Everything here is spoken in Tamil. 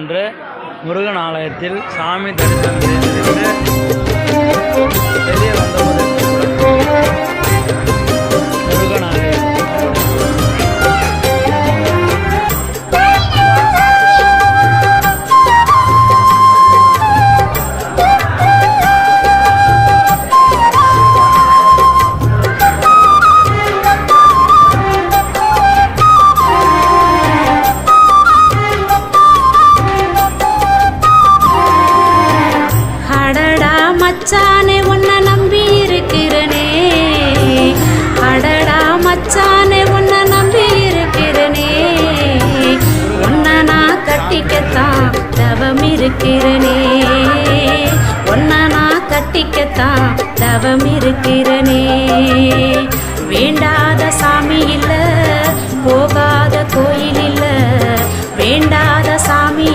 என்று முருகன் ஆலயத்தில் சாமி தரிசனம் செய்துவிட்டு வெளியே வந்தபோது முருகன் ஆலயம் மச்சானே உன்னை நம்பி இருக்கிறனே, அடடா மச்சானே உன்னை நம்பி இருக்கிறனே, உன்னை நான் கட்டிக்கத்தான் தவம் இருக்கிறனே, உன்னை நான் கட்டிக்கத்தான் தவம் இருக்கிறனே. வேண்டாத சாமி இல்ல, போகாத கோயில் இல்ல, வேண்டாத சாமி